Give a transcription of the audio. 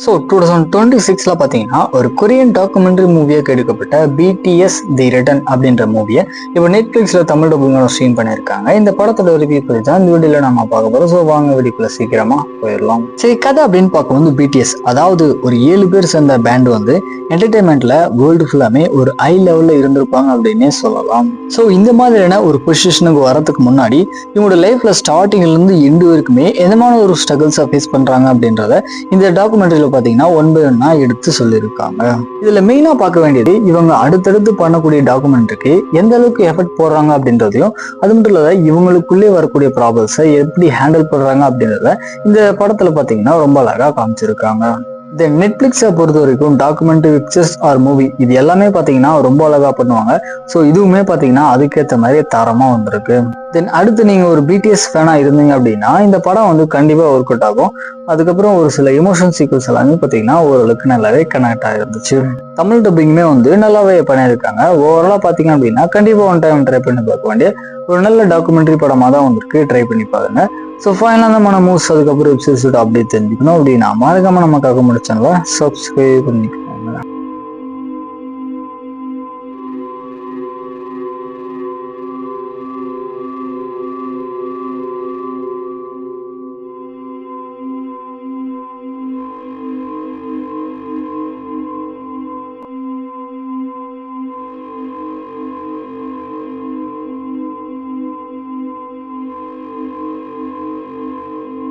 So 2026ல பார்த்தீங்கன்னா ஒரு Korean documentary மூவியாக எடுக்கப்பட்ட பிடிஎஸ் தி ரிட்டன் அப்படின்ற மூவியை இப்போ நெட்ஃப்ளிக்ஸில் தமிழ் டப்பிங்கோட ஸ்ட்ரீம் பண்ணியிருக்காங்க. இந்த படத்தோட ரிவ்யூ பற்றி தான் இந்த வீடியோவில் நம்ம பார்க்க போகிறோம். ஸோ வாங்க வீடியோக்குள்ள சீக்கிரமா போயிடலாம். சரி, கதை அப்படின்னு பார்க்கும்போது பிடிஎஸ் அதாவது ஒரு 7 பேர் சேர்ந்த பேண்ட் வந்து என்டர்டைன்மெண்ட்ல வேர்ல்டு ஃபுல்லாமே ஒரு ஹை லெவலில் இருந்திருப்பாங்க அப்படின்னே சொல்லலாம். ஸோ இந்த மாதிரியான ஒரு பொசிஷனுக்கு வரதுக்கு முன்னாடி இவங்களோட லைஃப்ல ஸ்டார்டிங்லேருந்து எண்டு வரைக்குமே எந்தமான ஒரு ஸ்ட்ரகிள்ஸை ஃபேஸ் பண்ணுறாங்க அப்படின்றத இந்த டாக்குமெண்ட்ரியில் பார்த்தீங்கன்னா ஒன் பை ஒன்னா எடுத்து சொல்லியிருக்காங்க. இதுல மெயினா பார்க்க வேண்டியது இவங்க அடுத்தடுத்து பண்ணக்கூடிய டாக்குமெண்ட்ரிக்கு எந்த அளவுக்கு எஃபர்ட் போடுறாங்க அப்படின்றதையும், அது மட்டும் இல்லாத இவங்களுக்குள்ளே வரக்கூடிய ப்ராப்ளம்ஸை எப்படி ஹேண்டில் பண்றாங்க அப்படின்றத இந்த படத்துல பார்த்தீங்கன்னா ரொம்ப அழகா காமிச்சிருக்காங்க. இந்த நெட்ஃப்ளிக்ஸை பொறுத்த வரைக்கும் டாக்குமெண்ட்ரி பிக்சர்ஸ் ஆர் மூவி இது எல்லாமே பார்த்தீங்கன்னா ரொம்ப அழகா பண்ணுவாங்க. ஸோ இதுவுமே பார்த்தீங்கன்னா அதுக்கேற்ற மாதிரி தரமா வந்திருக்கு. தென் அடுத்து நீங்கள் ஒரு பிடிஎஸ் ஃபேனாக இருந்தீங்க அப்படின்னா இந்த படம் வந்து கண்டிப்பாக ஒர்க் அவுட் ஆகும். அதுக்கப்புறம் ஒரு சில எமோஷன் சீக்வல்ஸ் எல்லாமே பார்த்தீங்கன்னா ஓரளவுக்கு நல்லாவே கனெக்ட் ஆகிருந்துச்சு. தமிழ் டப்பிங்குமே வந்து நல்லாவே பண்ணியிருக்காங்க. ஓவராலாக பார்த்தீங்க அப்படின்னா கண்டிப்பாக ஒன் டைம் ட்ரை பண்ணி பார்க்க வேண்டிய ஒரு நல்ல டாக்குமெண்ட்ரி படமாக தான் வந்திருக்கு. ட்ரை பண்ணி பாருங்க. ஸோ ஃபைனலாக நம்ம மூவ்ஸ் அதுக்கப்புறம் வெப்சைட்ஸோட அப்டேட் தெரிஞ்சுக்கணும் அப்படின்னா மறக்காம நமக்காக முடிச்சாங்களா சப்ஸ்கிரைப் பண்ணி